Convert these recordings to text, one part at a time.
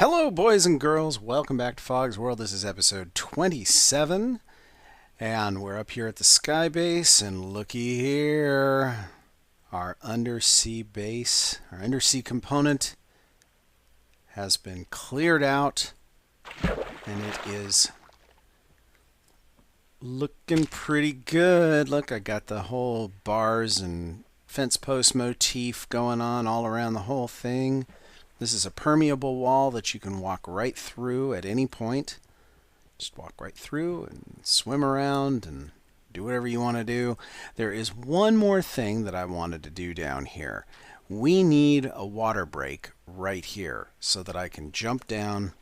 Hello, boys and girls. Welcome back to Fog's World. This is episode 27, and we're up here at the sky base, and looky here. Our undersea base, our undersea component has been cleared out, and it is looking pretty good. Look, I got the whole bars and fence post motif going on all around the whole thing. This is a permeable wall that you can walk right through at any point. Just walk right through and swim around and do whatever you want to do. There is one more thing that I wanted to do down here. We need a water break right here so that I can jump down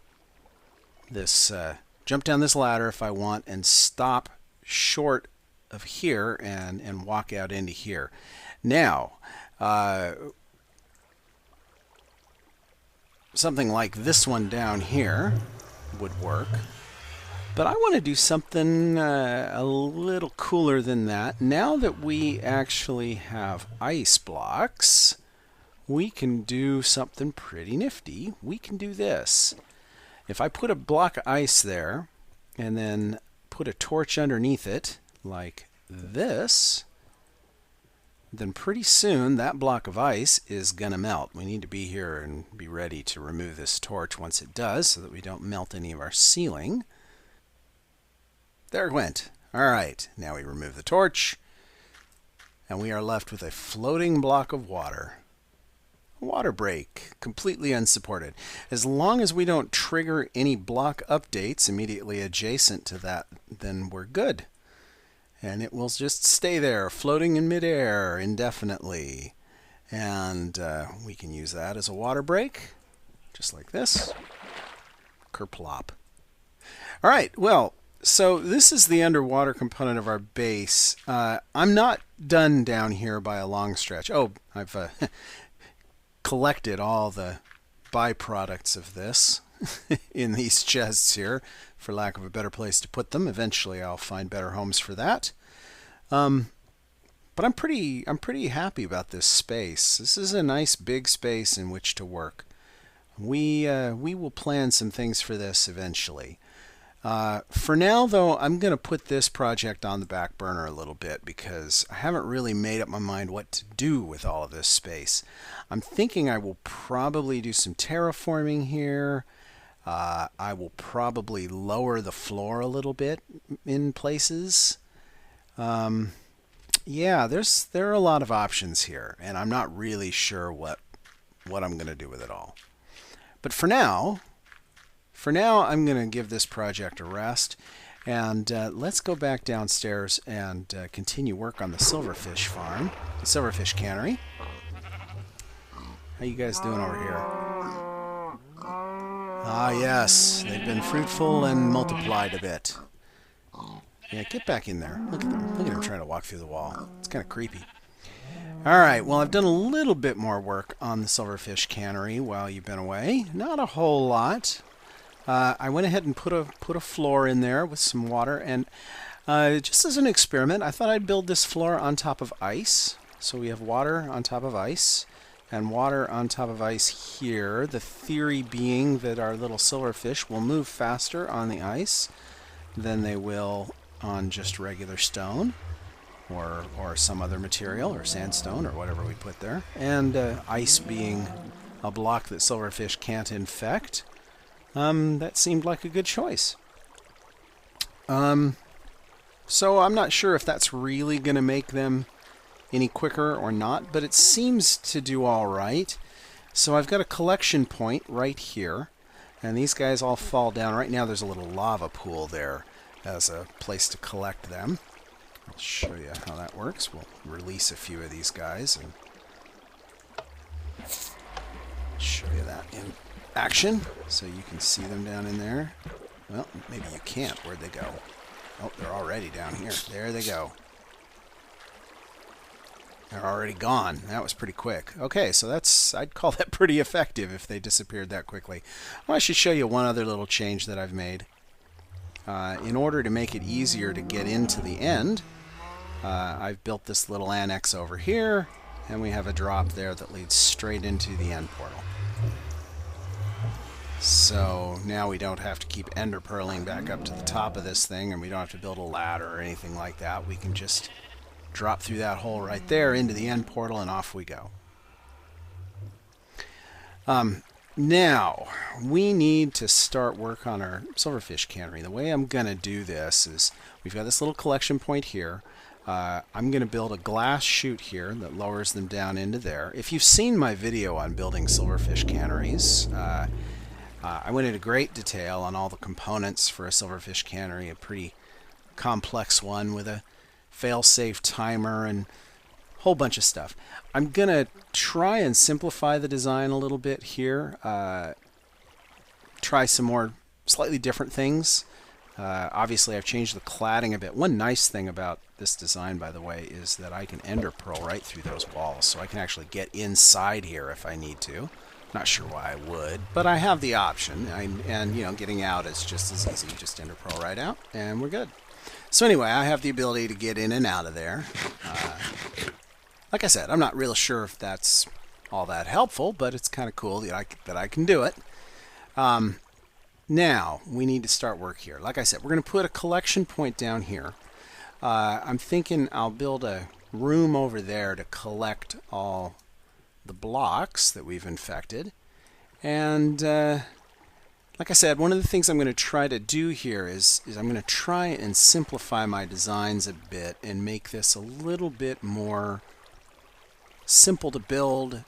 this ladder if I want and stop short of here and walk out into here. Now, something like this one down here would work, but I want to do something a little cooler than that. Now that we actually have ice blocks, we can do something pretty nifty. We can do this. If I put a block of ice there and then put a torch underneath it like this, then pretty soon that block of ice is going to melt. We need to be here and be ready to remove this torch once it does so that we don't melt any of our ceiling. There it went. All right, now we remove the torch and we are left with a floating block of water. A water break, completely unsupported. As long as we don't trigger any block updates immediately adjacent to that, then we're good. And it will just stay there, floating in midair indefinitely. And we can use that as a water break, just like this. Kerplop. All right, well, so this is the underwater component of our base. I'm not done down here by a long stretch. Oh, I've collected all the byproducts of this in these chests here, for lack of a better place to put them. Eventually I'll find better homes for that. But I'm pretty happy about this space. This is a nice big space in which to work. We will plan some things for this eventually. For now, though, I'm going to put this project on the back burner a little bit because I haven't really made up my mind what to do with all of this space. I'm thinking I will probably do some terraforming here. I will probably lower the floor a little bit in places. Yeah, there are a lot of options here, and I'm not really sure what I'm going to do with it all. But for now, I'm going to give this project a rest, and let's go back downstairs and continue work on the silverfish farm, the silverfish cannery. How you guys doing over here? Ah, yes, they've been fruitful and multiplied a bit. Yeah, get back in there. Look at them. Look at them trying to walk through the wall. It's kind of creepy. All right, well, I've done a little bit more work on the silverfish cannery while you've been away. Not a whole lot. I went ahead and put a floor in there with some water, and just as an experiment, I thought I'd build this floor on top of ice. So we have water on top of ice, and water on top of ice here. The theory being that our little silverfish will move faster on the ice than they will on just regular stone or some other material, or sandstone, or whatever we put there. And ice being a block that silverfish can't infect, that seemed like a good choice. So I'm not sure if that's really going to make them any quicker or not, but it seems to do all right. So I've got a collection point right here, and these guys all fall down. Right now there's a little lava pool there as a place to collect them. I'll show you how that works. We'll release a few of these guys and show you that in action so you can see them down in there. Well, maybe you can't. Where'd they go? Oh, they're already down here. There they go. They're already gone. That was pretty quick. Okay, so I'd call that pretty effective if they disappeared that quickly. Well, I should show you one other little change that I've made. In order to make it easier to get into the end, I've built this little annex over here, and we have a drop there that leads straight into the end portal. So now we don't have to keep ender pearling back up to the top of this thing, and we don't have to build a ladder or anything like that. We can just drop through that hole right there into the end portal, and off we go. Now, we need to start work on our silverfish cannery. The way I'm going to do this is, we've got this little collection point here. I'm going to build a glass chute here that lowers them down into there. If you've seen my video on building silverfish canneries, I went into great detail on all the components for a silverfish cannery, a pretty complex one with a fail-safe timer and a whole bunch of stuff. I'm going to try and simplify the design a little bit here, try some more slightly different things. Obviously, I've changed the cladding a bit. One nice thing about this design, by the way, is that I can ender pearl right through those walls, so I can actually get inside here if I need to. Not sure why I would, but I have the option, and you know, getting out is just as easy. Just ender pearl right out, and we're good. So anyway, I have the ability to get in and out of there. Like I said, I'm not real sure if that's all that helpful, but it's kind of cool that I can do it. Now, we need to start work here. Like I said, we're going to put a collection point down here. I'm thinking I'll build a room over there to collect all the blocks that we've infected. And like I said, one of the things I'm going to try to do here is I'm going to try and simplify my designs a bit and make this a little bit more simple to build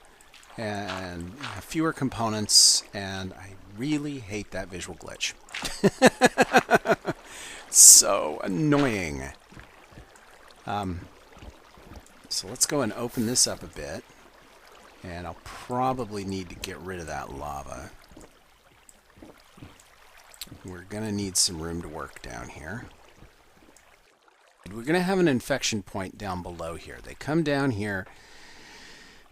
and fewer components, and I really hate that visual glitch. So annoying. So let's go and open this up a bit, and I'll probably need to get rid of that lava. We're going to need some room to work down here. We're going to have an infection point down below here. They come down here.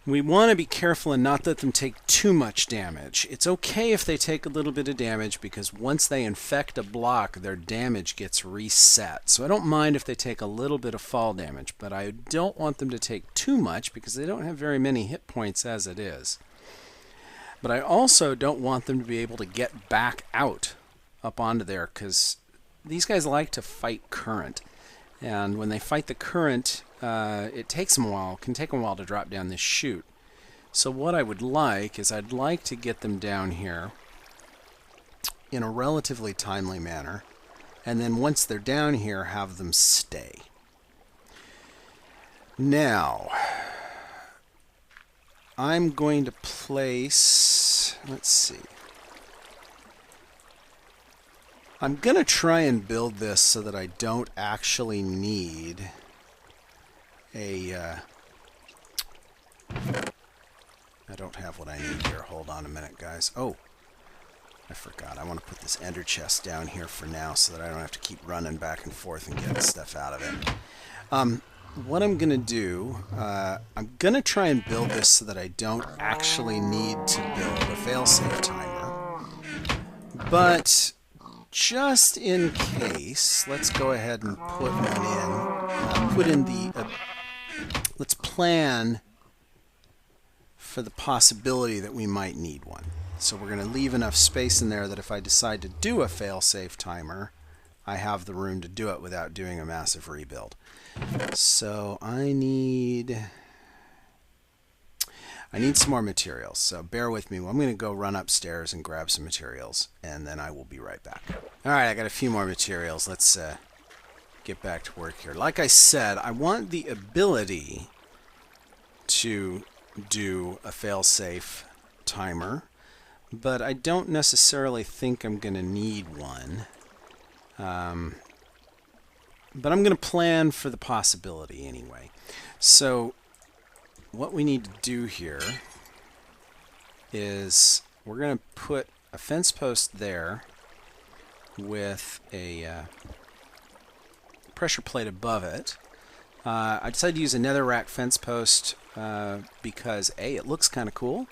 We want to be careful and not let them take too much damage. It's okay if they take a little bit of damage, because once they infect a block, their damage gets reset. So I don't mind if they take a little bit of fall damage, but I don't want them to take too much because they don't have very many hit points as it is. But I also don't want them to be able to get back out up onto there, because these guys like to fight current. And when they fight the current, it takes them a while, can take them a while to drop down this chute. So what I would like is I'd like to get them down here in a relatively timely manner, and then once they're down here, have them stay. Now, I'm going to place, let's see. I'm going to try and build this so that I don't actually need a... I don't have what I need here. Hold on a minute, guys. Oh, I forgot. I want to put this ender chest down here for now so that I don't have to keep running back and forth and getting stuff out of it. What I'm going to do, I'm going to try and build this so that I don't actually need to build a failsafe timer. But just in case, let's go ahead and put one in. Let's plan for the possibility that we might need one. So we're going to leave enough space in there that if I decide to do a fail-safe timer, I have the room to do it without doing a massive rebuild. So I need some more materials, so bear with me. I'm going to go run upstairs and grab some materials, and then I will be right back. Alright, I got a few more materials. Let's get back to work here. Like I said, I want the ability to do a fail-safe timer, but I don't necessarily think I'm going to need one. But I'm going to plan for the possibility anyway. So what we need to do here is we're going to put a fence post there with a pressure plate above it. I decided to use a netherrack fence post because A, it looks kind of cool,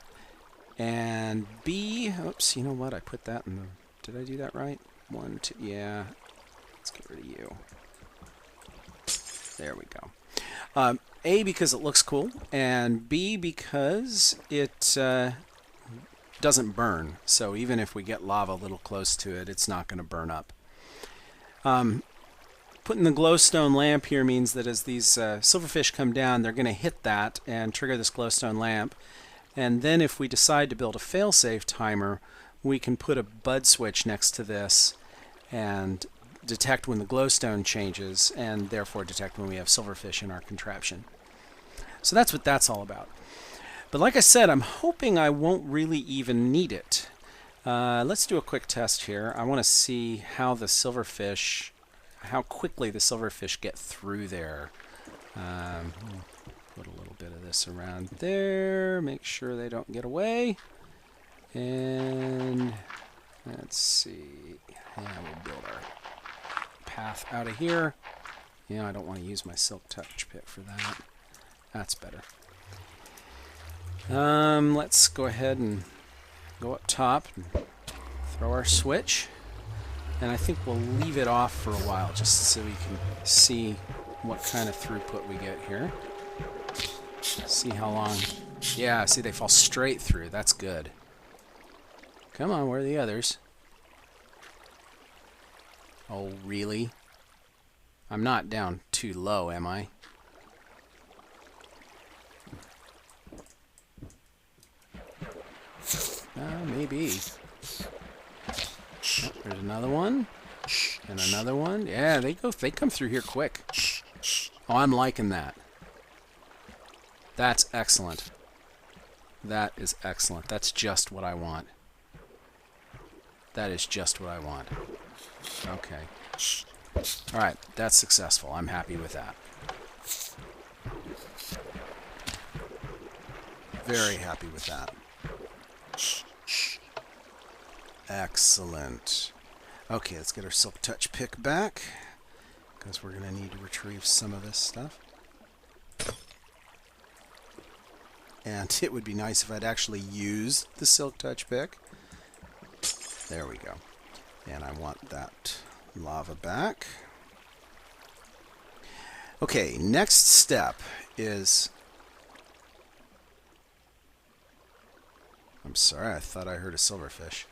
and B, oops, you know what, I put that in the, did I do that right? 1, 2, yeah, let's get rid of you. There we go. A, because it looks cool, and B, because it doesn't burn. So even if we get lava a little close to it, it's not going to burn up. Putting the glowstone lamp here means that as these silverfish come down, they're going to hit that and trigger this glowstone lamp. And then if we decide to build a failsafe timer, we can put a bud switch next to this and detect when the glowstone changes, and therefore detect when we have silverfish in our contraption. So that's what that's all about. But like I said, I'm hoping I won't really even need it. Let's do a quick test here. I want to see how the silverfish, how quickly the silverfish get through there. Put a little bit of this around there, make sure they don't get away. And let's see. Yeah, we'll build our path out of here. Yeah, I don't want to use my silk touch pick for that. That's better. Let's go ahead and go up top and throw our switch. And I think we'll leave it off for a while just so we can see what kind of throughput we get here. See how long. Yeah, see, they fall straight through. That's good. Come on, where are the others? Oh, really? I'm not down too low, am I? Maybe. Oh, there's another one. And another one. Yeah, they come through here quick. Oh, I'm liking that. That's excellent. That is excellent. That's just what I want. That is just what I want. Okay. Alright, that's successful. I'm happy with that. Very happy with that. Excellent. Okay, let's get our silk touch pick back, because we're going to need to retrieve some of this stuff. And it would be nice if I'd actually used the silk touch pick. There we go. And I want that lava back. Okay, next step is... I'm sorry, I thought I heard a silverfish.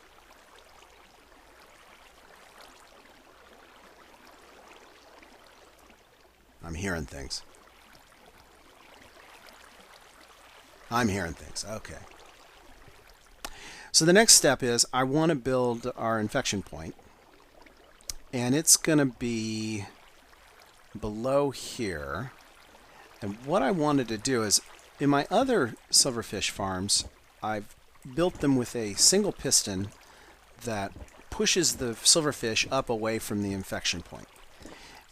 I'm hearing things. I'm hearing things. Okay. So the next step is I want to build our infection point. And it's going to be below here. And what I wanted to do is, in my other silverfish farms, I've built them with a single piston that pushes the silverfish up away from the infection point.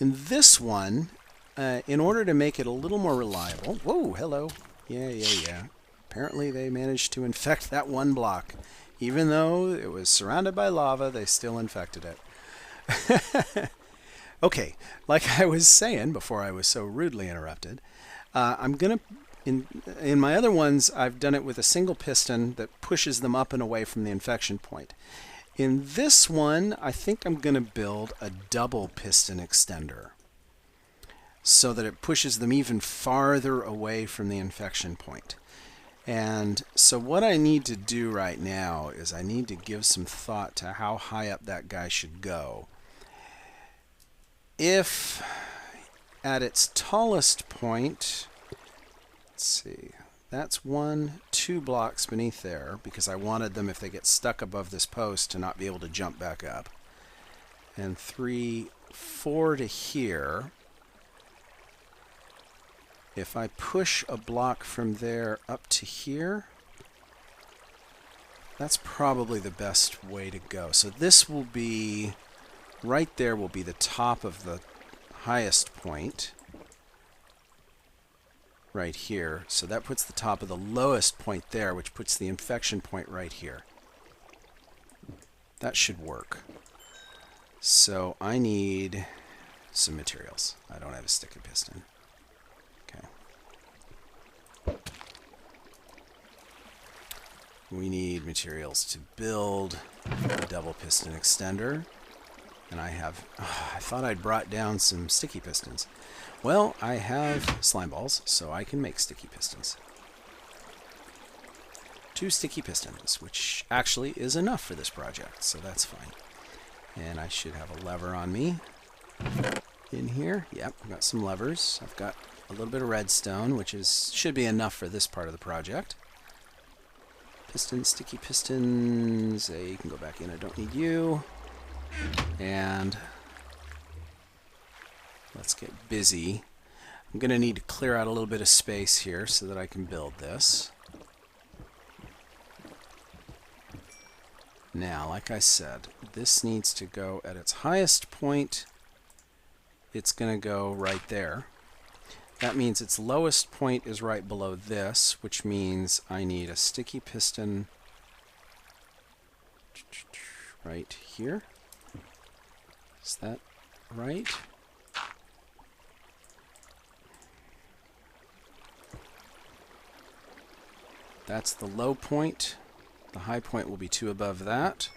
In this one, in order to make it a little more reliable... Whoa, hello. Yeah. Apparently they managed to infect that one block. Even though it was surrounded by lava, they still infected it. Okay, like I was saying before I was so rudely interrupted, I'm going to... In my other ones, I've done it with a single piston that pushes them up and away from the infection point. In this one, I think I'm going to build a double piston extender so that it pushes them even farther away from the infection point. And so what I need to do right now is I need to give some thought to how high up that guy should go. If at its tallest point, let's see, that's 2 blocks beneath there, because I wanted them, if they get stuck above this post, to not be able to jump back up. And 3, 4 to here. If I push a block from there up to here, that's probably the best way to go. So this will be, right there will be the top of the highest point. Right here. So that puts the top of the lowest point there, which puts the infection point right here. That should work. So I need some materials. I don't have a sticky piston. Okay. We need materials to build a double piston extender. And I have... I thought I'd brought down some sticky pistons. Well, I have slime balls, so I can make sticky pistons. 2 sticky pistons, which actually is enough for this project, so that's fine. And I should have a lever on me in here. Yep, I've got some levers. I've got a little bit of redstone, which should be enough for this part of the project. Pistons, sticky pistons. You can go back in. I don't need you. And let's get busy. I'm going to need to clear out a little bit of space here so that I can build this. Now, like I said, this needs to go at its highest point. It's going to go right there. That means its lowest point is right below this, which means I need a sticky piston right here. Is that right? That's the low point. The high point will be 2 above that.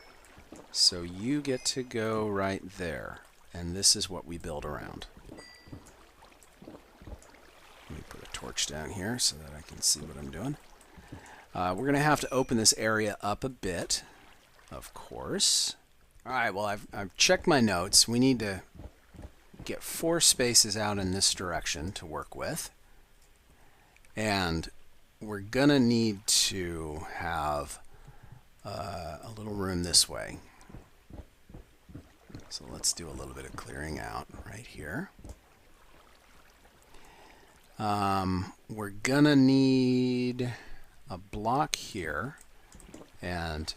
So you get to go right there. And this is what we build around. Let me put a torch down here so that I can see what I'm doing. We're going to have to open this area up a bit, of course. All right, well, I've checked my notes. We need to get 4 spaces out in this direction to work with. And we're going to need to have a little room this way. So let's do a little bit of clearing out right here. We're going to need a block here, and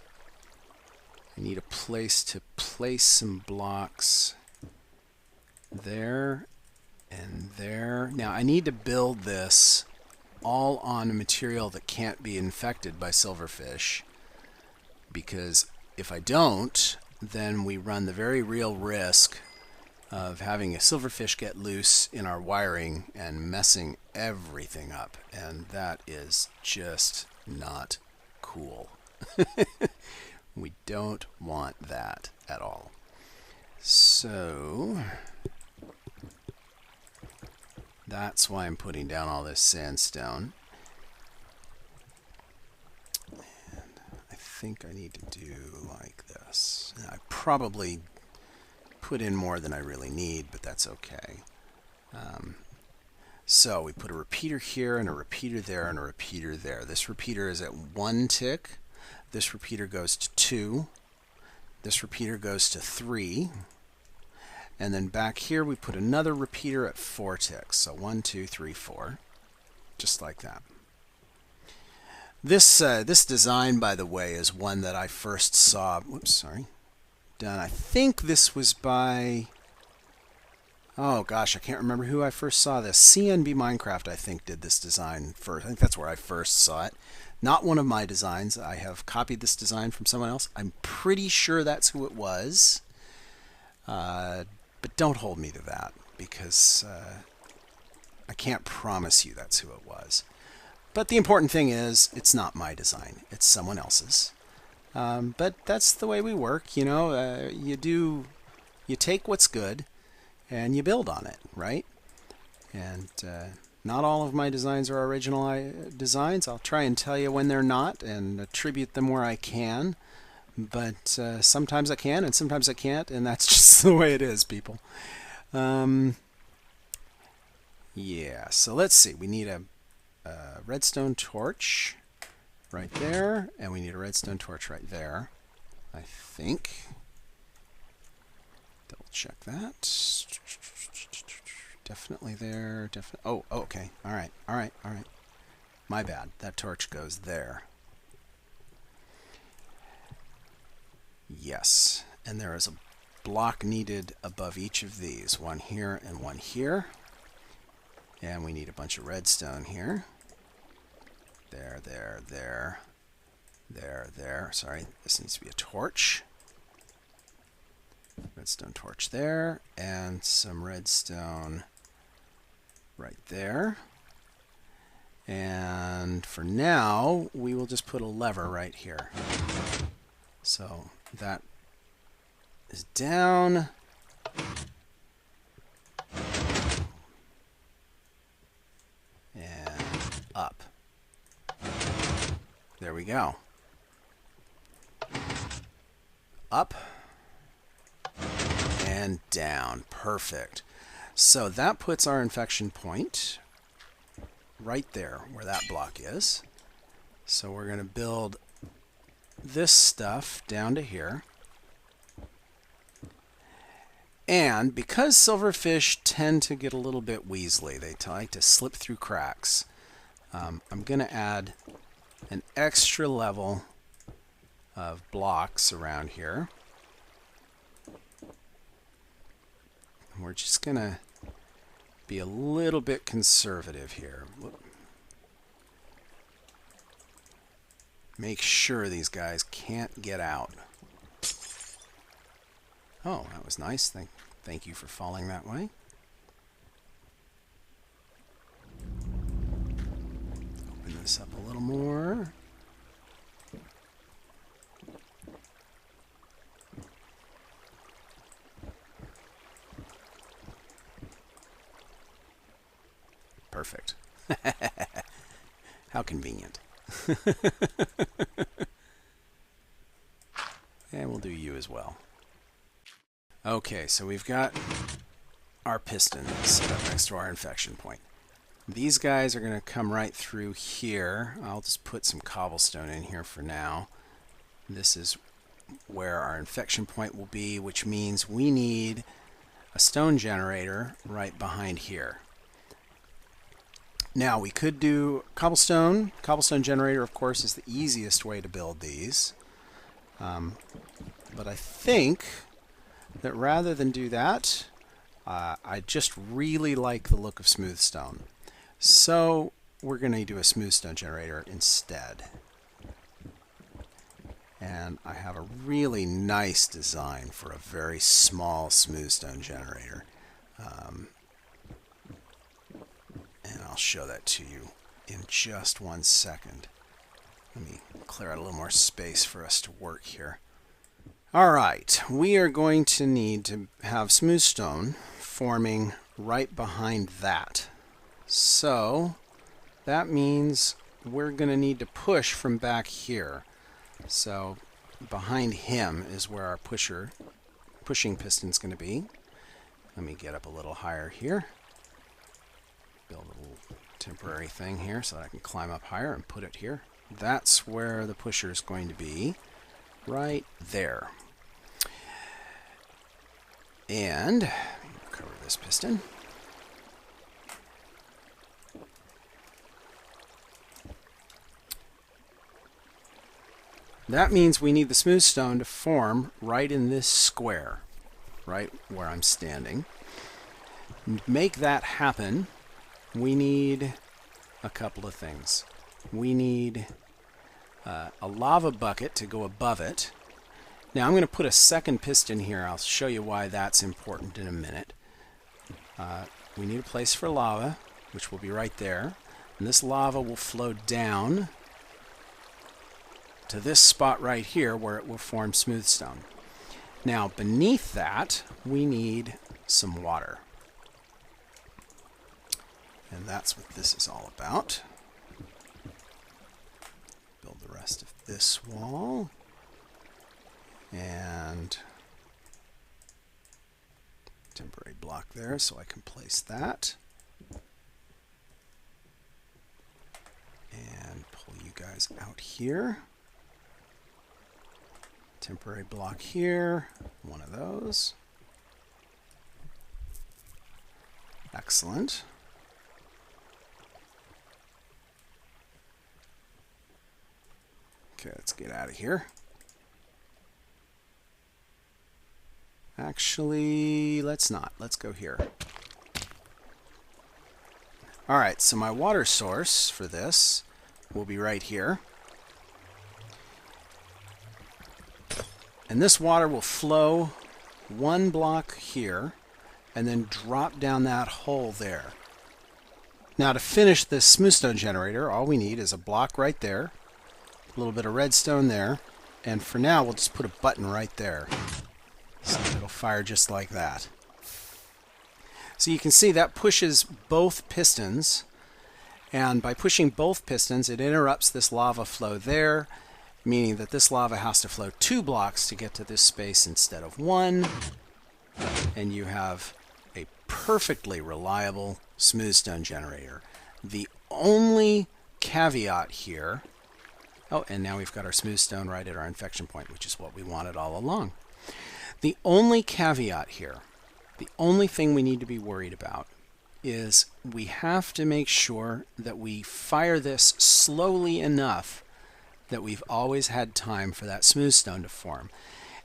I need a place to place some blocks there and there. Now I need to build this all on a material that can't be infected by silverfish, because if I don't, then we run the very real risk of having a silverfish get loose in our wiring and messing everything up, and that is just not cool. We don't want that at all. So that's why I'm putting down all this sandstone. And I think I need to do like this. I probably put in more than I really need, but that's okay. So we put a repeater here and a repeater there and a repeater there. This repeater is at 1 tick. This repeater goes to 2. This repeater goes to 3. And then back here we put another repeater at 4 ticks. So 1, 2, 3, 4. Just like that. This design, by the way, is one that I first saw. Whoops, sorry. Done. I think this was by, oh gosh, I can't remember who I first saw this. CNB Minecraft, I think, did this design first. I think that's where I first saw it. Not one of my designs. I have copied this design from someone else. I'm pretty sure that's who it was. But don't hold me to that, because I can't promise you that's who it was. But the important thing is, it's not my design. It's someone else's. But that's the way we work, you know. You take what's good and you build on it, right? And not all of my designs are original designs. I'll try and tell you when they're not and attribute them where I can. But sometimes I can and sometimes I can't, and that's just the way it is, people. Yeah, so let's see. We need a redstone torch right there, and we need a redstone torch right there, I think. Double check that. Definitely there. Oh, okay. All right. My bad. That torch goes there. Yes, and there is a block needed above each of these. One here and one here. And we need a bunch of redstone here. There. Sorry, this needs to be a torch. Redstone torch there, and some redstone right there. And for now, we will just put a lever right here. So that is down. And up. There we go. Up and down. Perfect. So that puts our infection point right there where that block is. So we're going to build this stuff down to here. And because silverfish tend to get a little bit weaselly, they like to slip through cracks, I'm going to add an extra level of blocks around here. We're just going to be a little bit conservative here. Make sure these guys can't get out. Oh, that was nice. Thank you for falling that way. Open this up a little more. Perfect. How convenient. And we'll do you as well. Okay, so we've got our piston set up next to our infection point. These guys are going to come right through here. I'll just put some cobblestone in here for now. This is where our infection point will be, which means we need a stone generator right behind here. Now, we could do cobblestone. Cobblestone generator, of course, is the easiest way to build these. But I think that rather than do that, I just really like the look of smooth stone. So we're going to do a smooth stone generator instead. And I have a really nice design for a very small smooth stone generator. And I'll show that to you in just 1 second. Let me clear out a little more space for us to work here. Alright, we are going to need to have smooth stone forming right behind that. So that means we're going to need to push from back here. So behind him is where our pushing piston is going to be. Let me get up a little higher here. Build a little temporary thing here so that I can climb up higher and put it here. That's where the pusher is going to be, right there. And cover this piston. That means we need the smooth stone to form right in this square, right where I'm standing. And to make that happen, we need a couple of things. We need a lava bucket to go above it. Now I'm going to put a second piston here. I'll show you why that's important in a minute. We need a place for lava, which will be right there. And this lava will flow down to this spot right here where it will form smooth stone. Now beneath that, we need some water. And that's what this is all about. Build the rest of this wall. And temporary block there so I can place that. And pull you guys out here. Temporary block here. One of those. Excellent. Okay, let's get out of here. Actually, let's not. Let's go here. Alright, so my water source for this will be right here. And this water will flow one block here and then drop down that hole there. Now to finish this smooth stone generator, all we need is a block right there, a little bit of redstone there, and for now we'll just put a button right there. So it'll fire just like that. So you can see that pushes both pistons, And by pushing both pistons, it interrupts this lava flow there, meaning that this lava has to flow 2 blocks to get to this space instead of 1. And you have a perfectly reliable smooth stone generator. The only caveat here, oh, and now we've got our smooth stone right at our infection point, which is what we wanted all along. The only caveat here, the only thing we need to be worried about, is we have to make sure that we fire this slowly enough that we've always had time for that smooth stone to form.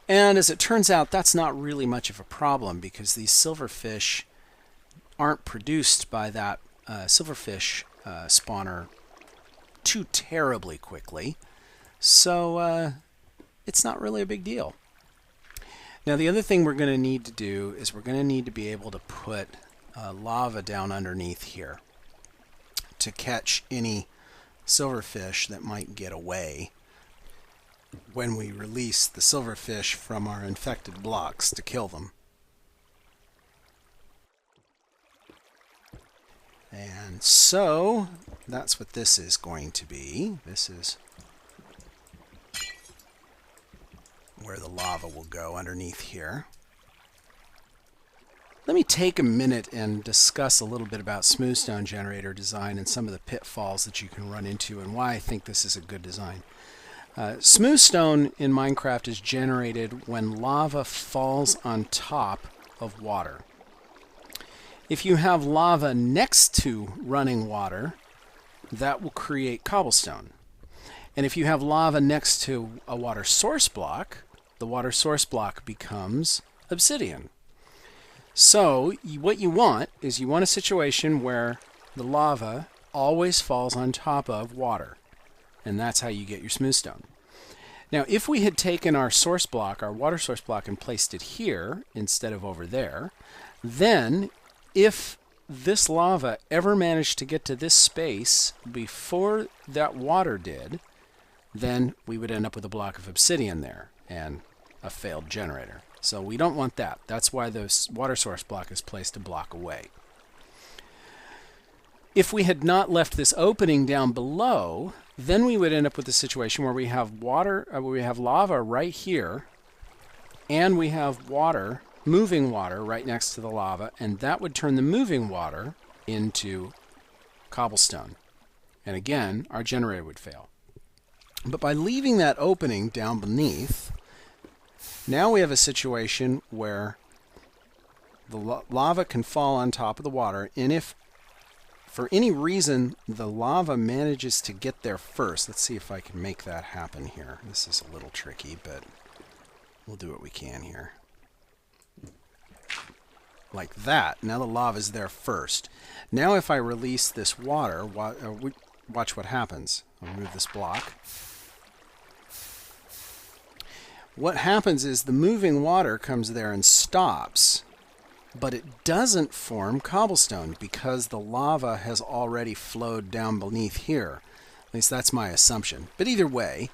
And as it turns out, that's not really much of a problem because these silverfish aren't produced by that silverfish spawner too terribly quickly. So it's not really a big deal. Now the other thing we're going to need to do is we're going to need to be able to put lava down underneath here to catch any silverfish that might get away when we release the silverfish from our infected blocks to kill them. And so that's what this is going to be. This is where the lava will go underneath here. Let me take a minute and discuss a little bit about smooth stone generator design and some of the pitfalls that you can run into and why I think this is a good design. Smooth stone in Minecraft is generated when lava falls on top of water. If you have lava next to running water, that will create cobblestone. And if you have lava next to a water source block, the water source block becomes obsidian. So what you want is you want a situation where the lava always falls on top of water. And that's how you get your smooth stone. Now, if we had taken our source block, our water source block, and placed it here instead of over there, then if this lava ever managed to get to this space before that water did, then we would end up with a block of obsidian there and a failed generator. So we don't want that. That's why the water source block is placed a block away. If we had not left this opening down below, then we would end up with a situation where we have lava right here, and we have water, moving water, right next to the lava, and that would turn the moving water into cobblestone. And again, our generator would fail. But by leaving that opening down beneath, now we have a situation where the lava can fall on top of the water, and if for any reason the lava manages to get there first, let's see if I can make that happen here. This is a little tricky, but we'll do what we can here. Like that. Now the lava's there first. Now if I release this water, watch what happens. I'll remove this block. What happens is the moving water comes there and stops, but it doesn't form cobblestone because the lava has already flowed down beneath here. At least that's my assumption. But either way,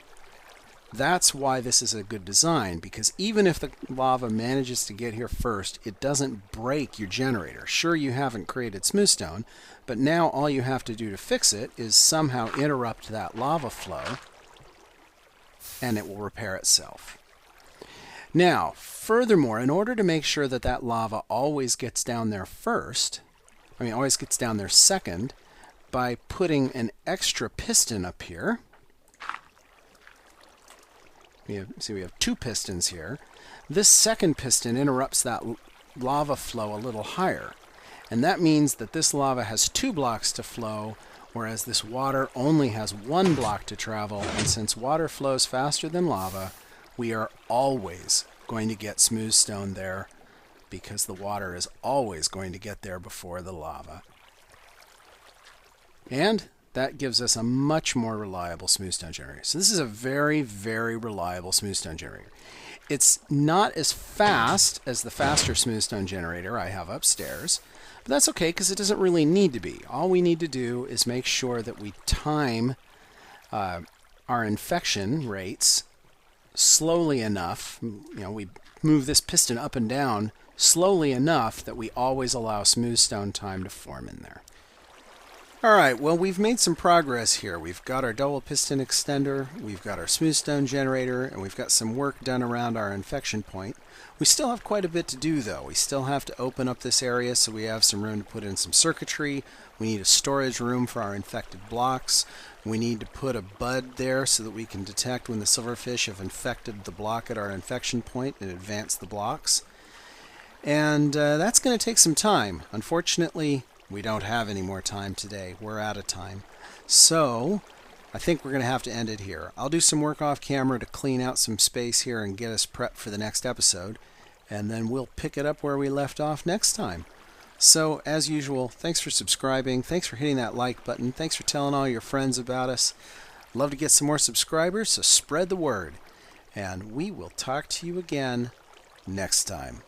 that's why this is a good design, because even if the lava manages to get here first, it doesn't break your generator. Sure, you haven't created smooth stone, but now all you have to do to fix it is somehow interrupt that lava flow, and it will repair itself. Now, furthermore, in order to make sure that that lava always gets down there always gets down there second, by putting an extra piston up here. We have 2 pistons here. This second piston interrupts that lava flow a little higher. And that means that this lava has 2 blocks to flow, whereas this water only has 1 block to travel. And since water flows faster than lava, we are always going to get smooth stone there because the water is always going to get there before the lava. And that gives us a much more reliable smooth stone generator. So this is a very, very reliable smooth stone generator. It's not as fast as the faster smooth stone generator I have upstairs, but that's okay because it doesn't really need to be. All we need to do is make sure that we time our infection rates slowly enough. We move this piston up and down slowly enough that we always allow smooth stone time to form in there. Alright, well, we've made some progress here. We've got our double piston extender, we've got our smooth stone generator, and we've got some work done around our infection point. We still have quite a bit to do though. We still have to open up this area so we have some room to put in some circuitry. We need a storage room for our infected blocks. We need to put a bud there so that we can detect when the silverfish have infected the block at our infection point and advance the blocks. And that's going to take some time. Unfortunately, we don't have any more time today. We're out of time. So I think we're going to have to end it here. I'll do some work off camera to clean out some space here and get us prepped for the next episode. And then we'll pick it up where we left off next time. So as usual, thanks for subscribing. Thanks for hitting that like button. Thanks for telling all your friends about us. I'd love to get some more subscribers, so spread the word. And we will talk to you again next time.